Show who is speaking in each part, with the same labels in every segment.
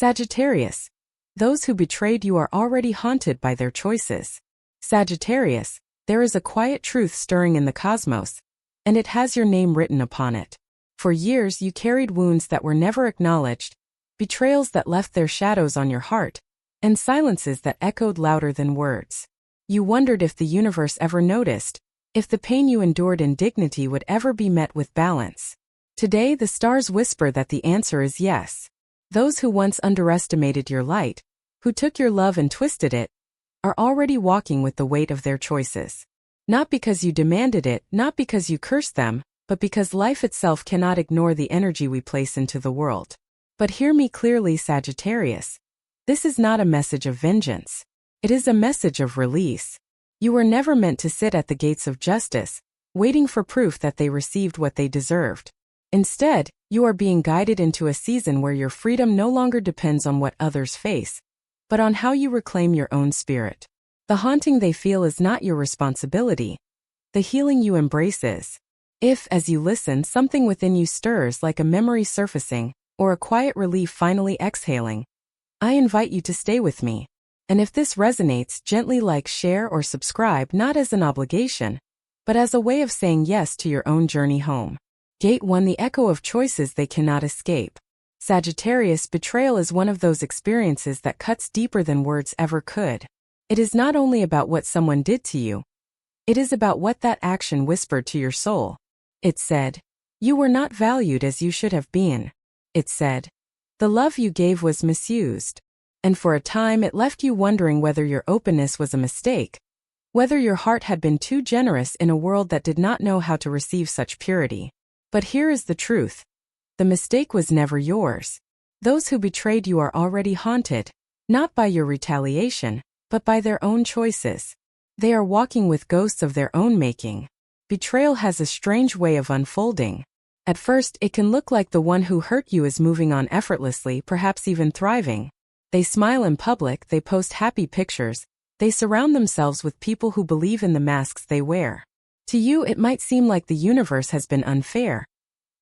Speaker 1: Sagittarius. Those who betrayed you are already haunted by their choices. Sagittarius, there is a quiet truth stirring in the cosmos, and it has your name written upon it. For years you carried wounds that were never acknowledged, betrayals that left their shadows on your heart, and silences that echoed louder than words. You wondered if the universe ever noticed, if the pain you endured in dignity would ever be met with balance. Today the stars whisper that the answer is yes. Those who once underestimated your light, who took your love and twisted it, are already walking with the weight of their choices. Not because you demanded it, not because you cursed them, but because life itself cannot ignore the energy we place into the world. But hear me clearly, Sagittarius. This is not a message of vengeance. It is a message of release. You were never meant to sit at the gates of justice, waiting for proof that they received what they deserved. Instead, you are being guided into a season where your freedom no longer depends on what others face, but on how you reclaim your own spirit. The haunting they feel is not your responsibility. The healing you embrace is. If, as you listen, something within you stirs like a memory surfacing, or a quiet relief finally exhaling, I invite you to stay with me. And if this resonates, gently like, share, or subscribe, not as an obligation, but as a way of saying yes to your own journey home. Gate 1. The echo of choices they cannot escape. Sagittarius, betrayal is one of those experiences that cuts deeper than words ever could. It is not only about what someone did to you. It is about what that action whispered to your soul. It said, "You were not valued as you should have been." It said, "The love you gave was misused." And for a time it left you wondering whether your openness was a mistake, whether your heart had been too generous in a world that did not know how to receive such purity. But here is the truth. The mistake was never yours. Those who betrayed you are already haunted, not by your retaliation, but by their own choices. They are walking with ghosts of their own making. Betrayal has a strange way of unfolding. At first, it can look like the one who hurt you is moving on effortlessly, perhaps even thriving. They smile in public, they post happy pictures, they surround themselves with people who believe in the masks they wear. To you, it might seem like the universe has been unfair,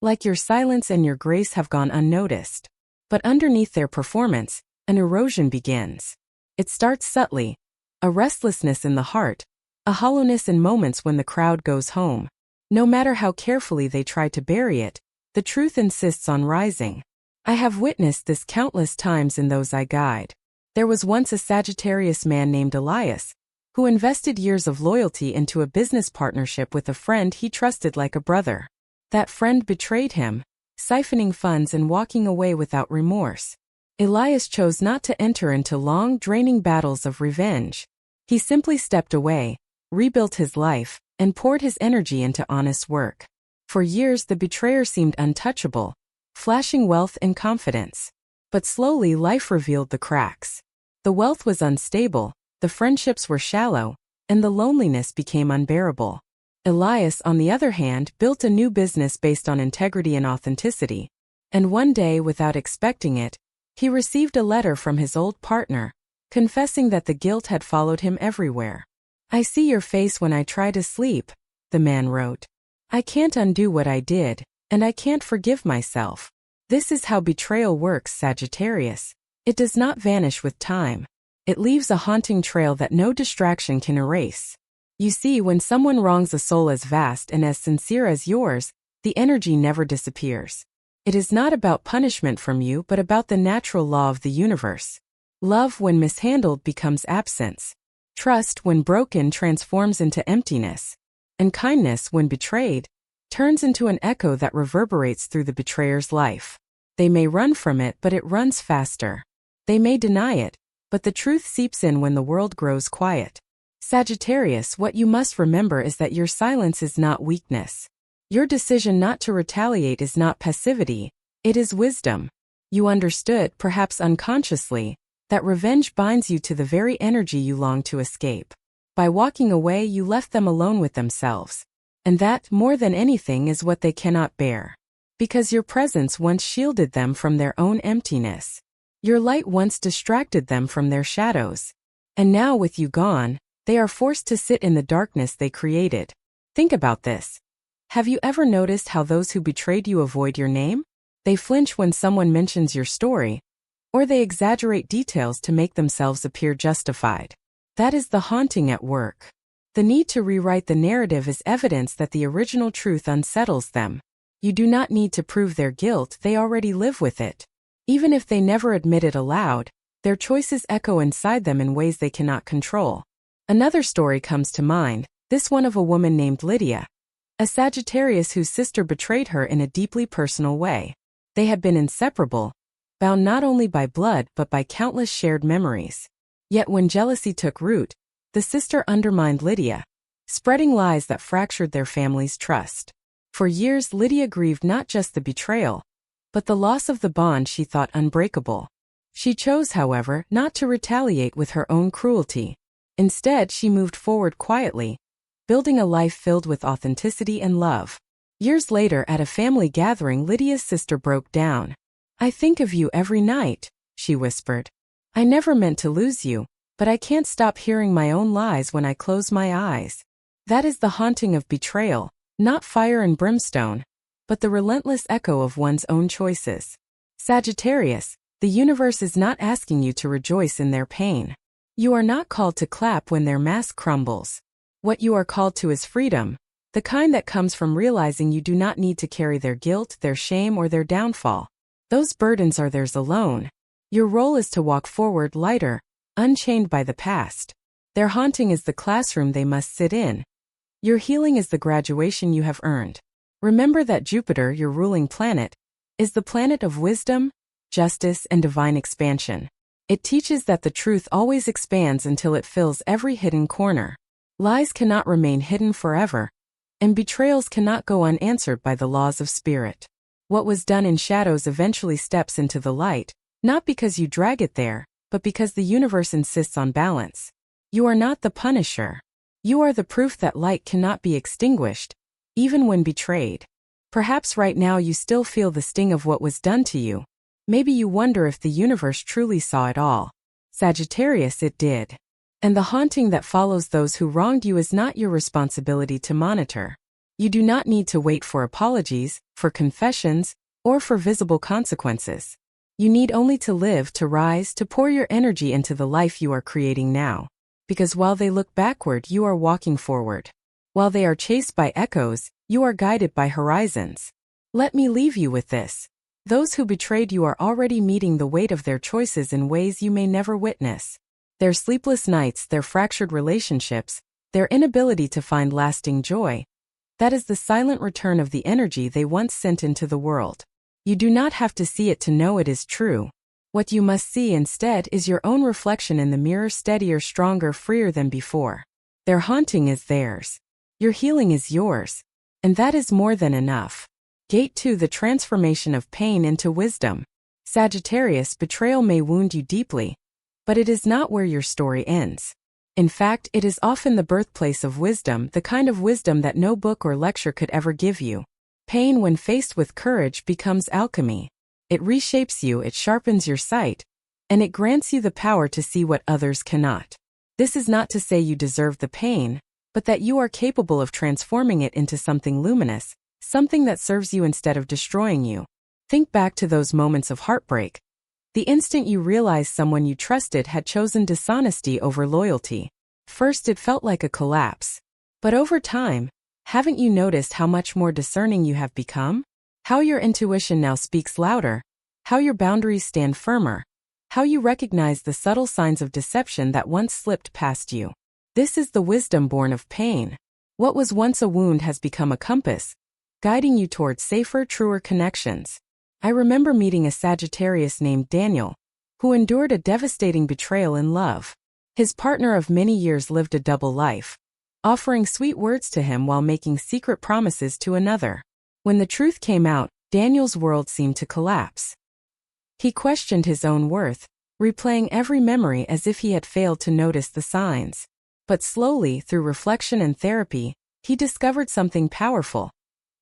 Speaker 1: like your silence and your grace have gone unnoticed. But underneath their performance, an erosion begins. It starts subtly, a restlessness in the heart, a hollowness in moments when the crowd goes home. No matter how carefully they try to bury it, the truth insists on rising. I have witnessed this countless times in those I guide. There was once a Sagittarius man named Elias, who invested years of loyalty into a business partnership with a friend he trusted like a brother. That friend betrayed him, siphoning funds and walking away without remorse. Elias chose not to enter into long, draining battles of revenge. He simply stepped away, rebuilt his life, and poured his energy into honest work. For years the betrayer seemed untouchable, flashing wealth and confidence. But slowly life revealed the cracks. The wealth was unstable, the friendships were shallow, and the loneliness became unbearable. Elias, on the other hand, built a new business based on integrity and authenticity. And one day, without expecting it, he received a letter from his old partner, confessing that the guilt had followed him everywhere. "I see your face when I try to sleep," the man wrote. "I can't undo what I did, and I can't forgive myself." This is how betrayal works, Sagittarius. It does not vanish with time. It leaves a haunting trail that no distraction can erase. You see, when someone wrongs a soul as vast and as sincere as yours, the energy never disappears. It is not about punishment from you, but about the natural law of the universe. Love, when mishandled, becomes absence. Trust, when broken, transforms into emptiness. And kindness, when betrayed, turns into an echo that reverberates through the betrayer's life. They may run from it, but it runs faster. They may deny it, but the truth seeps in when the world grows quiet. Sagittarius, what you must remember is that your silence is not weakness. Your decision not to retaliate is not passivity, it is wisdom. You understood, perhaps unconsciously, that revenge binds you to the very energy you long to escape. By walking away, you left them alone with themselves. And that, more than anything, is what they cannot bear. Because your presence once shielded them from their own emptiness. Your light once distracted them from their shadows. And now, with you gone, they are forced to sit in the darkness they created. Think about this. Have you ever noticed how those who betrayed you avoid your name? They flinch when someone mentions your story, Or they exaggerate details to make themselves appear justified. That is the haunting at work. The need to rewrite the narrative is evidence that the original truth unsettles them. You do not need to prove their guilt, they already live with it. Even if they never admit it aloud, their choices echo inside them in ways they cannot control. Another story comes to mind, this one of a woman named Lydia, a Sagittarius whose sister betrayed her in a deeply personal way. They had been inseparable, bound not only by blood but by countless shared memories. Yet when jealousy took root, the sister undermined Lydia, spreading lies that fractured their family's trust. For years Lydia grieved not just the betrayal, but the loss of the bond she thought unbreakable. She chose, however, not to retaliate with her own cruelty. Instead, she moved forward quietly, building a life filled with authenticity and love. Years later, at a family gathering, Lydia's sister broke down. "I think of you every night," she whispered. "I never meant to lose you, but I can't stop hearing my own lies when I close my eyes." That is the haunting of betrayal, not fire and brimstone, but the relentless echo of one's own choices. Sagittarius, the universe is not asking you to rejoice in their pain. You are not called to clap when their mask crumbles. What you are called to is freedom, the kind that comes from realizing you do not need to carry their guilt, their shame, or their downfall. Those burdens are theirs alone. Your role is to walk forward lighter, unchained by the past. Their haunting is the classroom they must sit in. Your healing is the graduation you have earned. Remember that Jupiter, your ruling planet, is the planet of wisdom, justice, and divine expansion. It teaches that the truth always expands until it fills every hidden corner. Lies cannot remain hidden forever, and betrayals cannot go unanswered by the laws of spirit. What was done in shadows eventually steps into the light, not because you drag it there, but because the universe insists on balance. You are not the punisher. You are the proof that light cannot be extinguished, even when betrayed. Perhaps right now you still feel the sting of what was done to you. Maybe you wonder if the universe truly saw it all. Sagittarius, it did. And the haunting that follows those who wronged you is not your responsibility to monitor. You do not need to wait for apologies, for confessions, or for visible consequences. You need only to live, to rise, to pour your energy into the life you are creating now. Because while they look backward, you are walking forward. While they are chased by echoes, you are guided by horizons. Let me leave you with this. Those who betrayed you are already meeting the weight of their choices in ways you may never witness. Their sleepless nights, their fractured relationships, their inability to find lasting joy. That is the silent return of the energy they once sent into the world. You do not have to see it to know it is true. What you must see instead is your own reflection in the mirror, steadier, stronger, freer than before. Their haunting is theirs. Your healing is yours. And that is more than enough. Gate 2: the transformation of pain into wisdom. Sagittarius, betrayal may wound you deeply, but it is not where your story ends. In fact, it is often the birthplace of wisdom, the kind of wisdom that no book or lecture could ever give you. Pain, when faced with courage, becomes alchemy. It reshapes you, it sharpens your sight, and it grants you the power to see what others cannot. This is not to say you deserve the pain, but that you are capable of transforming it into something luminous, something that serves you instead of destroying you. Think back to those moments of heartbreak. The instant you realized someone you trusted had chosen dishonesty over loyalty. First, it felt like a collapse. But over time, haven't you noticed how much more discerning you have become? How your intuition now speaks louder, how your boundaries stand firmer, how you recognize the subtle signs of deception that once slipped past you. This is the wisdom born of pain. What was once a wound has become a compass, guiding you towards safer, truer connections. I remember meeting a Sagittarius named Daniel, who endured a devastating betrayal in love. His partner of many years lived a double life, offering sweet words to him while making secret promises to another. When the truth came out, Daniel's world seemed to collapse. He questioned his own worth, replaying every memory as if he had failed to notice the signs. But slowly, through reflection and therapy, he discovered something powerful.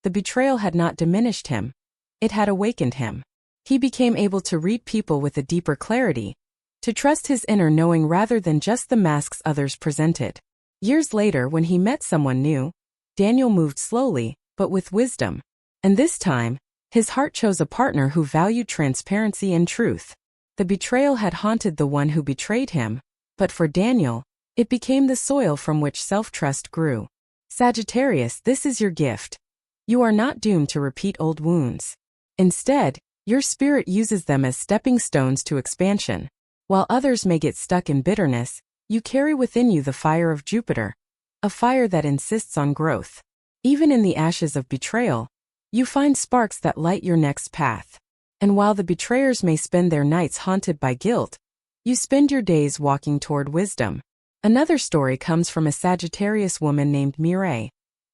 Speaker 1: The betrayal had not diminished him. It had awakened him. He became able to read people with a deeper clarity, to trust his inner knowing rather than just the masks others presented. Years later, when he met someone new, Daniel moved slowly, but with wisdom. And this time, his heart chose a partner who valued transparency and truth. The betrayal had haunted the one who betrayed him, but for Daniel, it became the soil from which self-trust grew. Sagittarius, this is your gift. You are not doomed to repeat old wounds. Instead, your spirit uses them as stepping stones to expansion. While others may get stuck in bitterness, you carry within you the fire of Jupiter, a fire that insists on growth. Even in the ashes of betrayal, you find sparks that light your next path. And while the betrayers may spend their nights haunted by guilt, you spend your days walking toward wisdom. Another story comes from a Sagittarius woman named Mireille,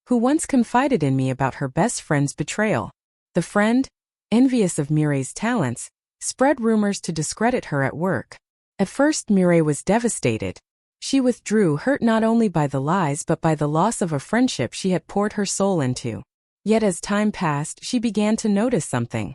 Speaker 1: who once confided in me about her best friend's betrayal. The friend, envious of Mireille's talents, spread rumors to discredit her at work. At first Mireille was devastated. She withdrew, hurt not only by the lies but by the loss of a friendship she had poured her soul into. Yet as time passed, she began to notice something.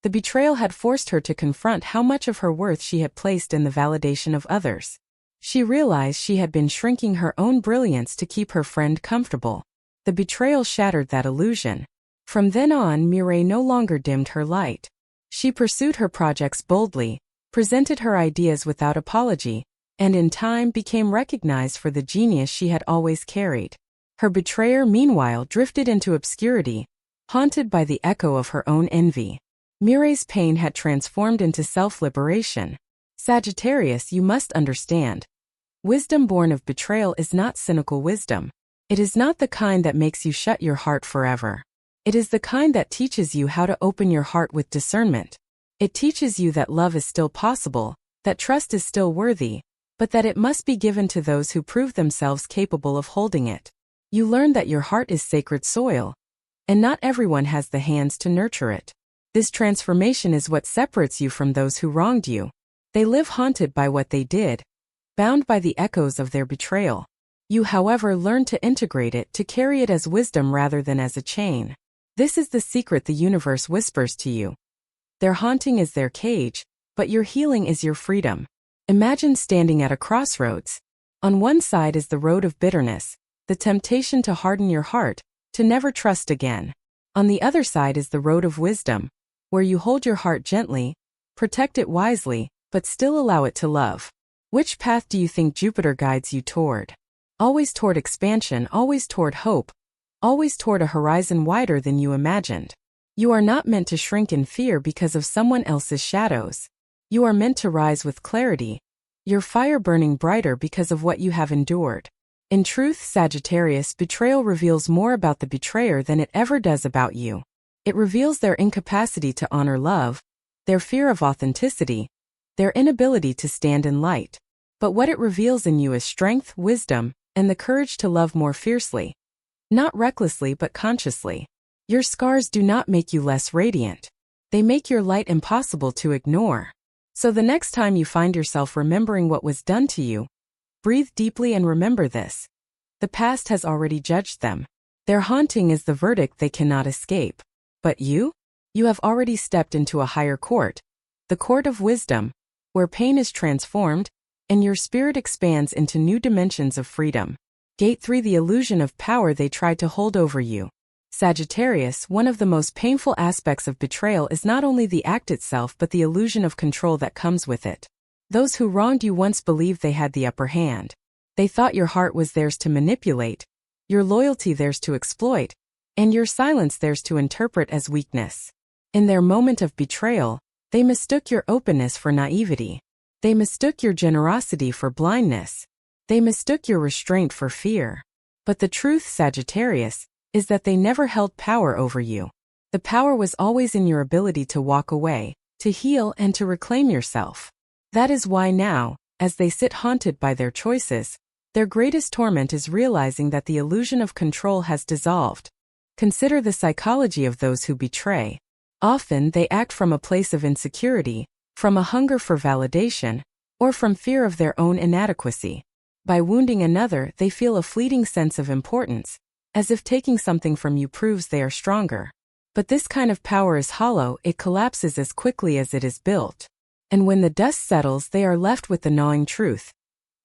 Speaker 1: The betrayal had forced her to confront how much of her worth she had placed in the validation of others. She realized she had been shrinking her own brilliance to keep her friend comfortable. The betrayal shattered that illusion. From then on, Mireille no longer dimmed her light. She pursued her projects boldly, presented her ideas without apology, and in time became recognized for the genius she had always carried. Her betrayer, meanwhile, drifted into obscurity, haunted by the echo of her own envy. Mireille's pain had transformed into self-liberation. Sagittarius, you must understand. Wisdom born of betrayal is not cynical wisdom. It is not the kind that makes you shut your heart forever. It is the kind that teaches you how to open your heart with discernment. It teaches you that love is still possible, that trust is still worthy, but that it must be given to those who prove themselves capable of holding it. You learn that your heart is sacred soil, and not everyone has the hands to nurture it. This transformation is what separates you from those who wronged you. They live haunted by what they did, bound by the echoes of their betrayal. You, however, learn to integrate it, to carry it as wisdom rather than as a chain. This is the secret the universe whispers to you. Their haunting is their cage, but your healing is your freedom. Imagine standing at a crossroads. On one side is the road of bitterness, the temptation to harden your heart, to never trust again. On the other side is the road of wisdom, where you hold your heart gently, protect it wisely, but still allow it to love. Which path do you think Jupiter guides you toward? Always toward expansion, always toward hope, always toward a horizon wider than you imagined. You are not meant to shrink in fear because of someone else's shadows. You are meant to rise with clarity, your fire burning brighter because of what you have endured. In truth, Sagittarius, betrayal reveals more about the betrayer than it ever does about you. It reveals their incapacity to honor love, their fear of authenticity, their inability to stand in light. But what it reveals in you is strength, wisdom, and the courage to love more fiercely. Not recklessly but consciously. Your scars do not make you less radiant. They make your light impossible to ignore. So the next time you find yourself remembering what was done to you, breathe deeply and remember this. The past has already judged them. Their haunting is the verdict they cannot escape. But you? You have already stepped into a higher court, the court of wisdom, where pain is transformed, and your spirit expands into new dimensions of freedom. Gate 3, the illusion of power they tried to hold over you. Sagittarius, one of the most painful aspects of betrayal is not only the act itself but the illusion of control that comes with it. Those who wronged you once believed they had the upper hand. They thought your heart was theirs to manipulate, your loyalty theirs to exploit, and your silence theirs to interpret as weakness. In their moment of betrayal, they mistook your openness for naivety. They mistook your generosity for blindness. They mistook your restraint for fear. But the truth, Sagittarius, is that they never held power over you. The power was always in your ability to walk away, to heal, and to reclaim yourself. That is why now, as they sit haunted by their choices, their greatest torment is realizing that the illusion of control has dissolved. Consider the psychology of those who betray. Often they act from a place of insecurity, from a hunger for validation, or from fear of their own inadequacy. By wounding another, they feel a fleeting sense of importance, as if taking something from you proves they are stronger. But this kind of power is hollow, it collapses as quickly as it is built. And when the dust settles, they are left with the gnawing truth.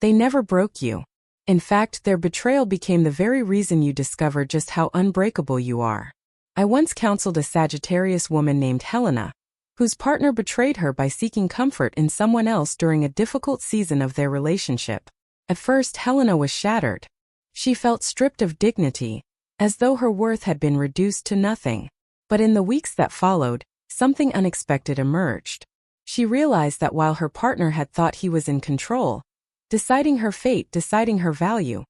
Speaker 1: They never broke you. In fact, their betrayal became the very reason you discovered just how unbreakable you are. I once counseled a Sagittarius woman named Helena, whose partner betrayed her by seeking comfort in someone else during a difficult season of their relationship. At first, Helena was shattered. She felt stripped of dignity, as though her worth had been reduced to nothing. But in the weeks that followed, something unexpected emerged. She realized that while her partner had thought he was in control, deciding her fate, deciding her value,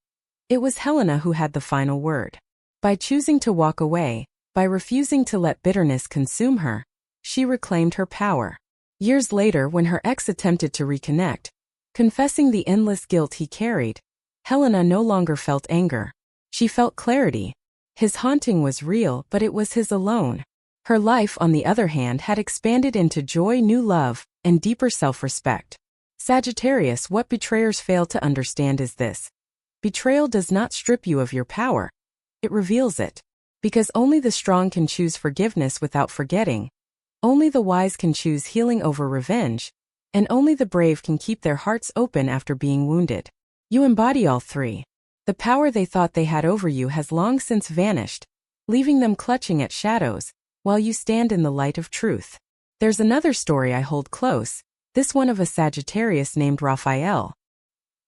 Speaker 1: it was Helena who had the final word. By choosing to walk away, by refusing to let bitterness consume her, she reclaimed her power. Years later, when her ex attempted to reconnect, confessing the endless guilt he carried, Helena no longer felt anger. She felt clarity. His haunting was real, but it was his alone. Her life, on the other hand, had expanded into joy, new love, and deeper self-respect. Sagittarius, what betrayers fail to understand is this. Betrayal does not strip you of your power. It reveals it. Because only the strong can choose forgiveness without forgetting. Only the wise can choose healing over revenge. And only the brave can keep their hearts open after being wounded. You embody all three. The power they thought they had over you has long since vanished, leaving them clutching at shadows, while you stand in the light of truth. There's another story I hold close, this one of a Sagittarius named Raphael.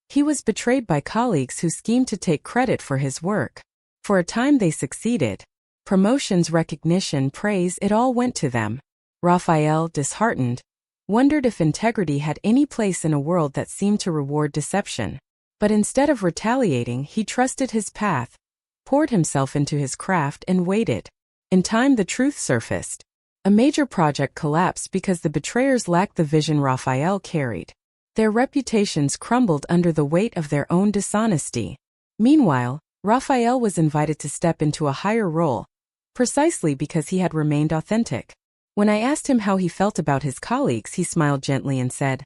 Speaker 1: He was betrayed by colleagues who schemed to take credit for his work. For a time they succeeded. Promotions, recognition, praise, it all went to them. Raphael, disheartened, wondered if integrity had any place in a world that seemed to reward deception. But instead of retaliating, he trusted his path, poured himself into his craft, and waited. In time, the truth surfaced. A major project collapsed because the betrayers lacked the vision Raphael carried. Their reputations crumbled under the weight of their own dishonesty. Meanwhile, Raphael was invited to step into a higher role, precisely because he had remained authentic. When I asked him how he felt about his colleagues, he smiled gently and said,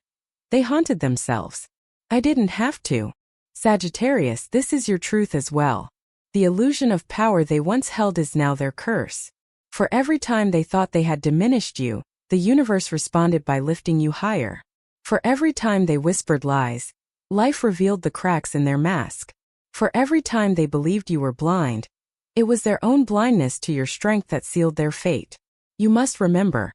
Speaker 1: "They haunted themselves. I didn't have to." Sagittarius, this is your truth as well. The illusion of power they once held is now their curse. For every time they thought they had diminished you, the universe responded by lifting you higher. For every time they whispered lies, life revealed the cracks in their mask. For every time they believed you were blind, it was their own blindness to your strength that sealed their fate. You must remember,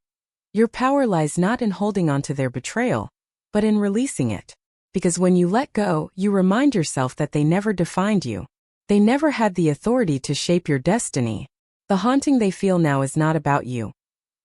Speaker 1: your power lies not in holding on to their betrayal, but in releasing it. Because when you let go, you remind yourself that they never defined you. They never had the authority to shape your destiny. The haunting they feel now is not about you.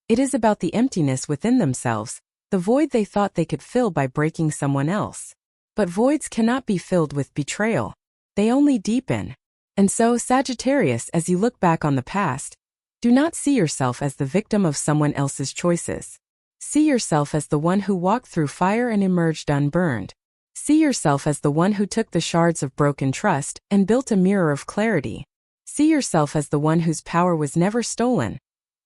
Speaker 1: It is about the emptiness within themselves, the void they thought they could fill by breaking someone else. But voids cannot be filled with betrayal. They only deepen. And so, Sagittarius, as you look back on the past, do not see yourself as the victim of someone else's choices. See yourself as the one who walked through fire and emerged unburned. See yourself as the one who took the shards of broken trust and built a mirror of clarity. See yourself as the one whose power was never stolen,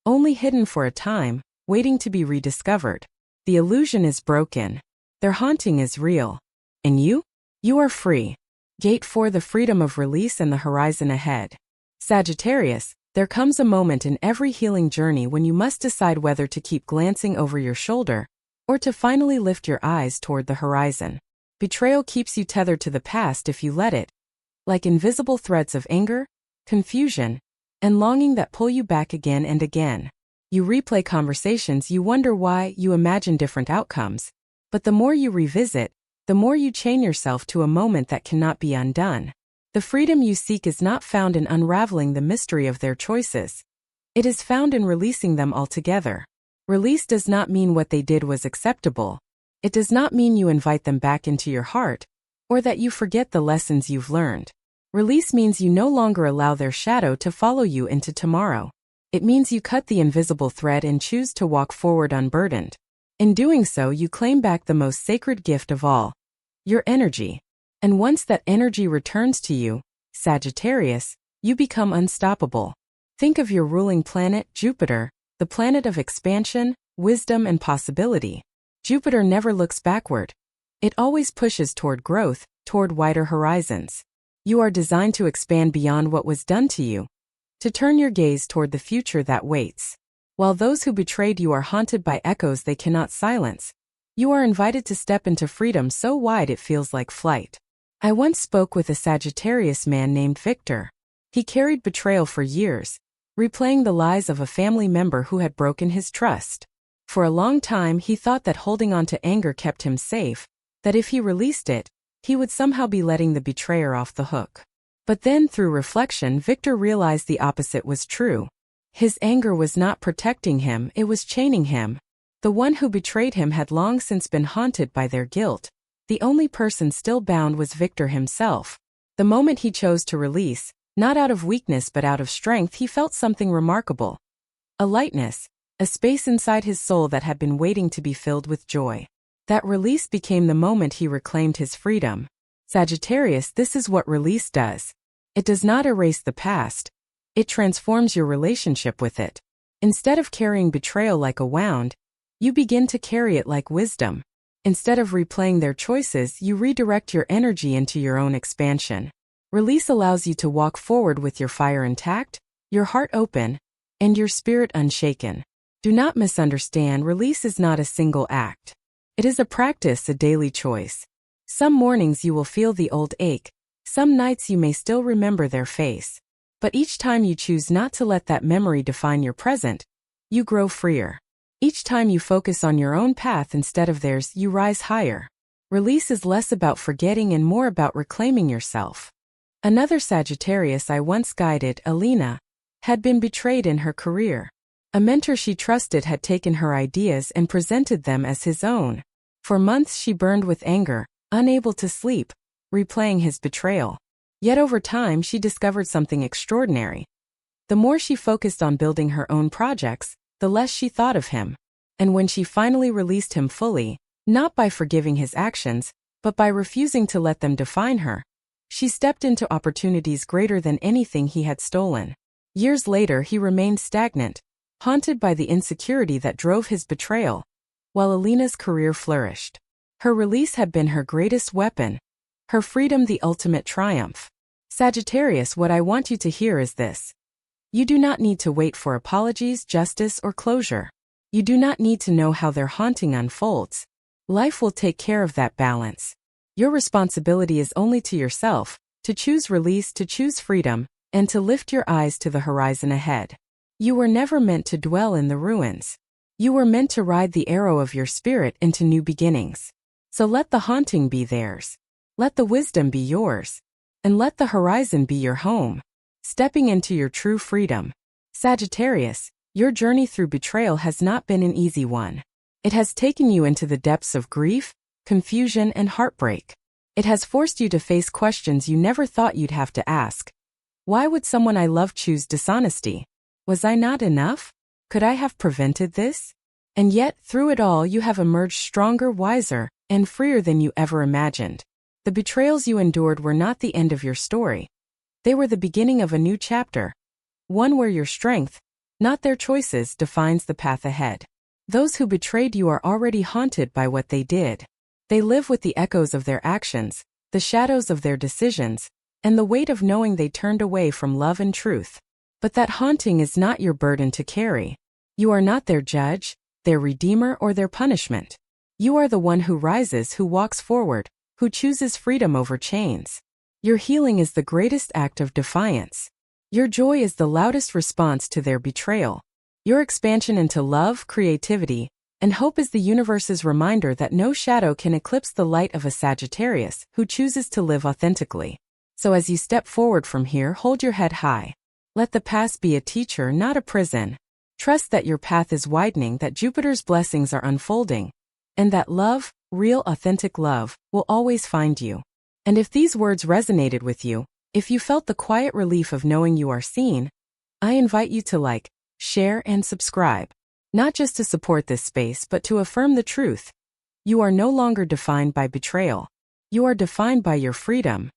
Speaker 1: only hidden for a time, waiting to be rediscovered. The illusion is broken. Their haunting is real. And you? You are free. Gate 4, the freedom of release and the horizon ahead. Sagittarius, there comes a moment in every healing journey when you must decide whether to keep glancing over your shoulder or to finally lift your eyes toward the horizon. Betrayal keeps you tethered to the past if you let it, like invisible threads of anger, confusion, and longing that pull you back again and again. You replay conversations, you wonder why, you imagine different outcomes. But the more you revisit, the more you chain yourself to a moment that cannot be undone. The freedom you seek is not found in unraveling the mystery of their choices. It is found in releasing them altogether. Release does not mean what they did was acceptable. It does not mean you invite them back into your heart, or that you forget the lessons you've learned. Release means you no longer allow their shadow to follow you into tomorrow. It means you cut the invisible thread and choose to walk forward unburdened. In doing so, you claim back the most sacred gift of all, your energy. And once that energy returns to you, Sagittarius, you become unstoppable. Think of your ruling planet, Jupiter, the planet of expansion, wisdom, and possibility. Jupiter never looks backward. It always pushes toward growth, toward wider horizons. You are designed to expand beyond what was done to you, to turn your gaze toward the future that waits. While those who betrayed you are haunted by echoes they cannot silence, you are invited to step into freedom so wide it feels like flight. I once spoke with a Sagittarius man named Victor. He carried betrayal for years, replaying the lies of a family member who had broken his trust. For a long time he thought that holding on to anger kept him safe, that if he released it, he would somehow be letting the betrayer off the hook. But then through reflection Victor realized the opposite was true. His anger was not protecting him, it was chaining him. The one who betrayed him had long since been haunted by their guilt. The only person still bound was Victor himself. The moment he chose to release, not out of weakness but out of strength, he felt something remarkable. A lightness, a space inside his soul that had been waiting to be filled with joy. That release became the moment he reclaimed his freedom. Sagittarius, this is what release does. It does not erase the past. It transforms your relationship with it. Instead of carrying betrayal like a wound, you begin to carry it like wisdom. Instead of replaying their choices, you redirect your energy into your own expansion. Release allows you to walk forward with your fire intact, your heart open, and your spirit unshaken. Do not misunderstand, release is not a single act. It is a practice, a daily choice. Some mornings you will feel the old ache, some nights you may still remember their face. But each time you choose not to let that memory define your present, you grow freer. Each time you focus on your own path instead of theirs, you rise higher. Release is less about forgetting and more about reclaiming yourself. Another Sagittarius I once guided, Alina, had been betrayed in her career. A mentor she trusted had taken her ideas and presented them as his own. For months she burned with anger, unable to sleep, replaying his betrayal. Yet over time she discovered something extraordinary. The more she focused on building her own projects, the less she thought of him. And when she finally released him fully, not by forgiving his actions, but by refusing to let them define her, she stepped into opportunities greater than anything he had stolen. Years later he remained stagnant, haunted by the insecurity that drove his betrayal, while Alina's career flourished. Her release had been her greatest weapon, her freedom the ultimate triumph. Sagittarius, what I want you to hear is this. You do not need to wait for apologies, justice, or closure. You do not need to know how their haunting unfolds. Life will take care of that balance. Your responsibility is only to yourself, to choose release, to choose freedom, and to lift your eyes to the horizon ahead. You were never meant to dwell in the ruins. You were meant to ride the arrow of your spirit into new beginnings. So let the haunting be theirs. Let the wisdom be yours. And let the horizon be your home. Stepping into your true freedom. Sagittarius, your journey through betrayal has not been an easy one. It has taken you into the depths of grief, confusion, and heartbreak. It has forced you to face questions you never thought you'd have to ask. Why would someone I love choose dishonesty? Was I not enough? Could I have prevented this? And yet, through it all, you have emerged stronger, wiser, and freer than you ever imagined. The betrayals you endured were not the end of your story. They were the beginning of a new chapter. One where your strength, not their choices, defines the path ahead. Those who betrayed you are already haunted by what they did. They live with the echoes of their actions, the shadows of their decisions, and the weight of knowing they turned away from love and truth. But that haunting is not your burden to carry. You are not their judge, their redeemer, or their punishment. You are the one who rises, who walks forward, who chooses freedom over chains. Your healing is the greatest act of defiance. Your joy is the loudest response to their betrayal. Your expansion into love, creativity, and hope is the universe's reminder that no shadow can eclipse the light of a Sagittarius who chooses to live authentically. So as you step forward from here, hold your head high. Let the past be a teacher, not a prison. Trust that your path is widening, that Jupiter's blessings are unfolding, and that love, real authentic love, will always find you. And if these words resonated with you, if you felt the quiet relief of knowing you are seen, I invite you to like, share, and subscribe. Not just to support this space but to affirm the truth. You are no longer defined by betrayal. You are defined by your freedom.